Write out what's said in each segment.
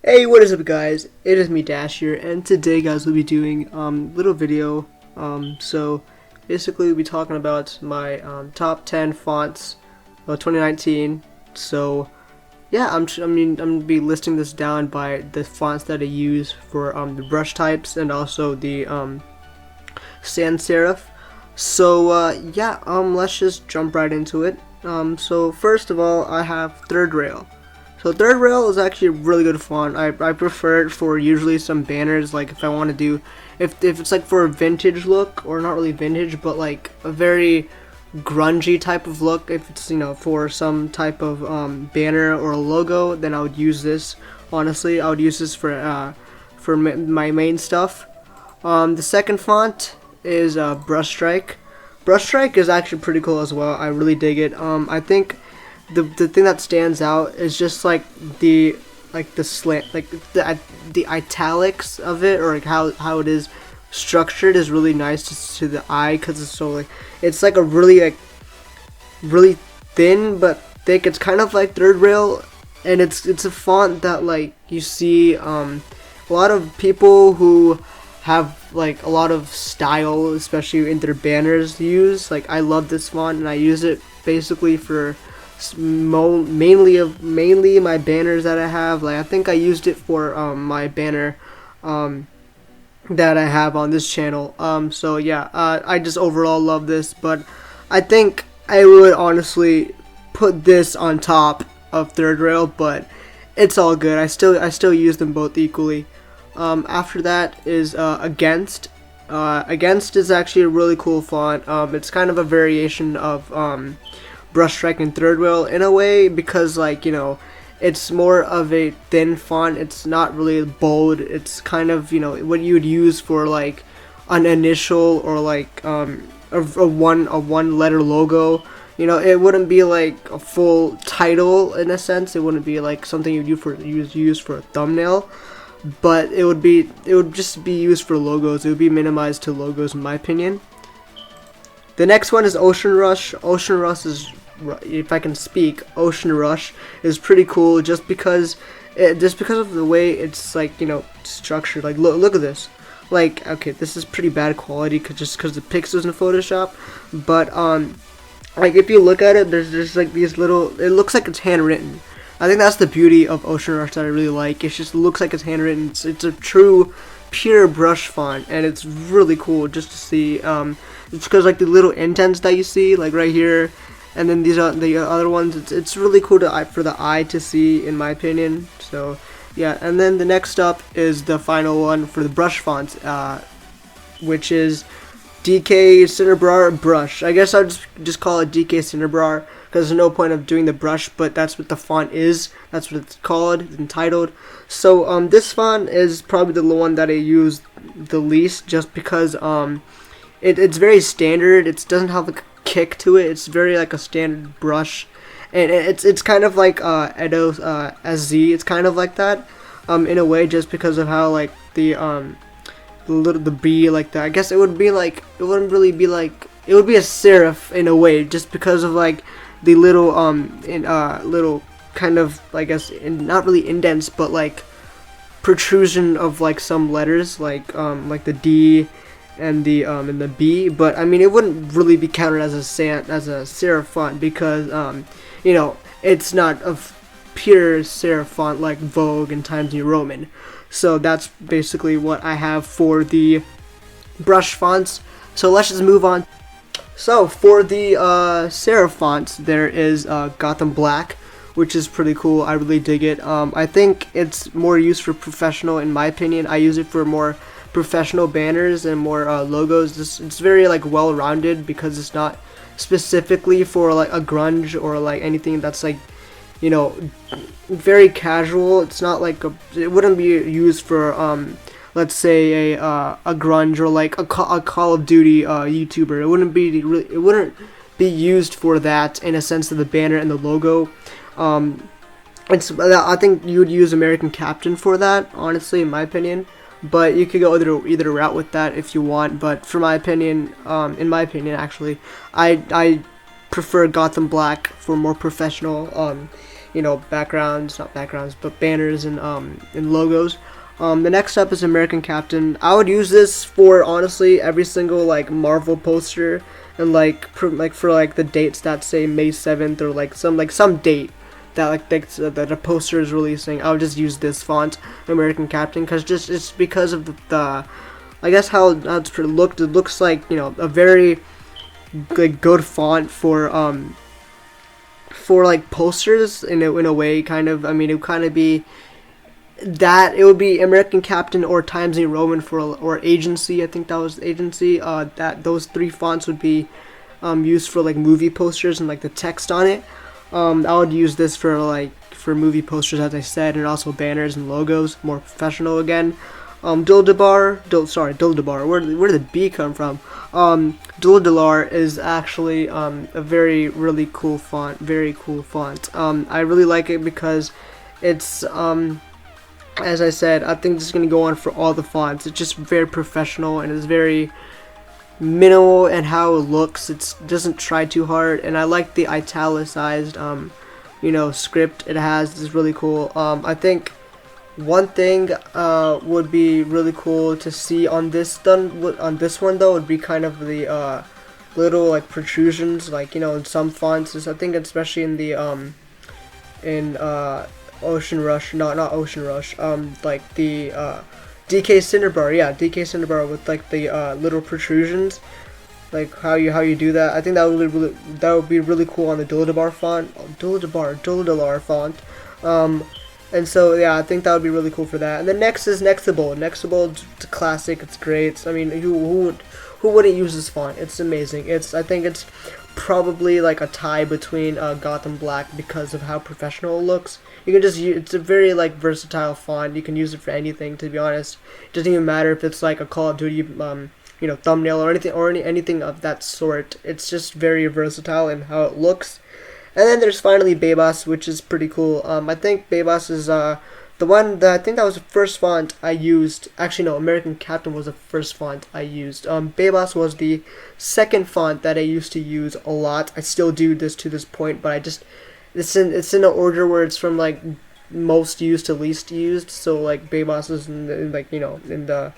Hey, what is up guys? It is me Dash here, and today guys we'll be doing little video. So basically we'll be talking about my top 10 fonts of 2019. So yeah, I'm gonna be listing this down by the fonts that I use for the brush types and also the sans serif. So yeah, let's just jump right into it. So first of all, I have Third Rail. So Third Rail is actually a really good font. I prefer it for usually some banners, like if I want to do, if it's like for a vintage look, or not really vintage, but like a very grungy type of look. If it's, you know, for some type of banner or a logo, then I would use this. Honestly, I would use this for my main stuff. The second font is Brushstrike. Brushstrike is actually pretty cool as well. I really dig it. I think the thing that stands out is just like the slant, like the italics of it, or like how it is structured is really nice to the eye, because it's so like, it's like a really thin but thick. It's kind of like Third Rail, and it's a font that like you see a lot of people who have like a lot of style, especially in their banners, use. Like, I love this font and I use it basically for mainly my banners that I have. Like, I think I used it for my banner that I have on this channel. So yeah, I just overall love this, but I think I would honestly put this on top of Third Rail, but it's all good. I still use them both equally. After that is Against. Against is actually a really cool font. It's kind of a variation of Brushstrike and Third Rail in a way, because, like, you know, it's more of a thin font. It's not really bold. It's kind of, you know, what you would use for like an initial, or like a one letter logo. You know, it wouldn't be like a full title in a sense. It wouldn't be like something you'd use for a thumbnail, but it would just be used for logos. It would be minimized to logos, in my opinion. The next one is Ocean Rush. Ocean Rush is, if I can speak, Ocean Rush is pretty cool, just because of the way it's, like, you know, structured. Like, look at this. Like, okay, this is pretty bad quality just because the pixels in Photoshop, but like, if you look at it, there's like these little, it looks like it's handwritten. I think that's the beauty of Ocean Rush that I really like. It just looks like it's handwritten. It's a true pure brush font, and it's really cool just to see. It's because, like, the little indents that you see, like right here, and then these are the other ones. It's really cool for the eye to see, in my opinion. So yeah, and then the next up is the final one for the brush fonts, which is DK Cinnabrar Brush. I guess I'll just call it DK Cinnabrar, because there's no point of doing the brush, but that's what the font is. That's what it's called. It's entitled. So this font is probably the one that I use the least, just because it's very standard. It doesn't have a kick to it. It's very like a standard brush, and it's kind of like Edo SZ. It's kind of like that in a way, just because of how, like, the B, like that. I guess it would be like, it wouldn't really be like, it would be a serif in a way, just because of like the little little kind of, I guess, not really indents, but like protrusion of like some letters, like the D and the B. But I mean, it wouldn't really be counted as a serif font, because you know, it's not a pure serif font like Vogue and Times New Roman. So that's basically what I have for the brush fonts. So let's just move on. So for the serif fonts, there is Gotham Black, which is pretty cool. I really dig it. I think it's more used for professional, in my opinion. I use it for more professional banners and more logos. It's very like well-rounded, because it's not specifically for like a grunge or like anything that's like, you know, very casual. It's not like it wouldn't be used for let's say a grunge, or like a Call of Duty YouTuber. It wouldn't be used for that, in a sense of the banner and the logo. I think you would use American Captain for that, honestly, in my opinion. But you could go either route with that if you want. But for my opinion, in my opinion, actually, I prefer Gotham Black for more professional backgrounds, not backgrounds, but banners and logos. The next up is American Captain. I would use this for honestly every single like Marvel poster, and for like the dates that say May 7th, or like some date that that a poster is releasing. I would just use this font, American Captain, because it's because of the I guess how it's looked. It looks like a very good font for like posters in a way, kind of. I mean, it would kind of be that it would be American Captain or Times New Roman or Agency. I think that was Agency. That those three fonts would be used for like movie posters and like the text on it. I would use this for movie posters, as I said, and also banners and logos, more professional again. Duldolar. Where did the B come from? Duldolar is actually a really cool font. Very cool font. I really like it because it's as I said, I think this is gonna go on for all the fonts. It's just very professional and it's very minimal in how it looks. It doesn't try too hard, and I like the italicized script it has. It's really cool. I think one thing would be really cool to see on this one though would be kind of the little like protrusions, like in some fonts. I think especially in the Ocean Rush, not Ocean Rush, like the DK Cinnabrar, yeah, DK Cinnabrar, with like the little protrusions, like how you do that. I think that would be really cool on the Duldolar font. And so yeah, I think that would be really cool for that. And then next is Nexa Bold. Nexa Bold's a classic. It's great. I mean, who wouldn't use this font? It's amazing. I think it's probably like a tie between Gotham Black because of how professional it looks. You can just use, it's a very like versatile font. You can use it for anything, to be honest. It doesn't even matter if it's like a Call of Duty thumbnail or anything of that sort. It's just very versatile in how it looks. And then there's finally Bebas, which is pretty cool. I think Bebas is the one that I think that was the first font I used. Actually, no, American Captain was the first font I used. Bebas was the second font that I used to use a lot. I still do this to this point, but it's in an order where it's from like most used to least used. So like Bebas is in the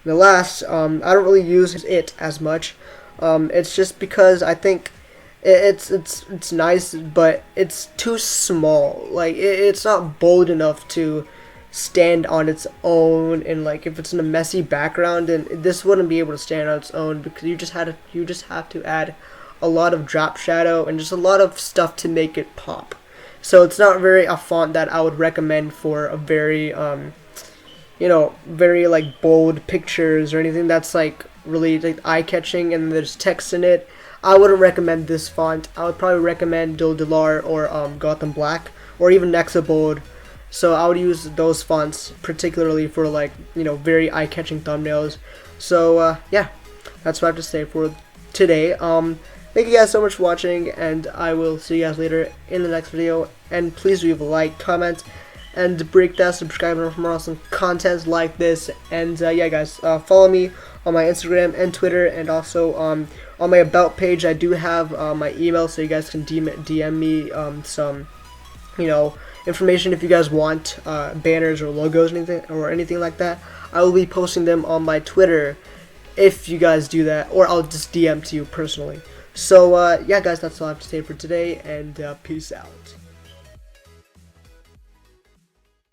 last. I don't really use it as much. It's just because I think it's nice, but it's too small. Like it's not bold enough to stand on its own, and like if it's in a messy background, then this wouldn't be able to stand on its own, because you just have to add a lot of drop shadow and just a lot of stuff to make it pop. So it's not a font that I would recommend for a very very like bold pictures or anything that's like really like eye-catching and there's text in it. I wouldn't recommend this font. I would probably recommend Duldolar or Gotham Black or even Nexa Bold. So I would use those fonts particularly for like very eye-catching thumbnails. So yeah, that's what I have to say for today. Thank you guys so much for watching, and I will see you guys later in the next video. And please leave a like, comment, and break that, subscribe for more awesome content like this. And yeah guys, follow me on my Instagram and Twitter, and also on my about page I do have my email, so you guys can DM me some information if you guys want banners or logos or anything like that. I will be posting them on my Twitter if you guys do that, or I'll just DM to you personally. So yeah guys, that's all I have to say for today, and peace out.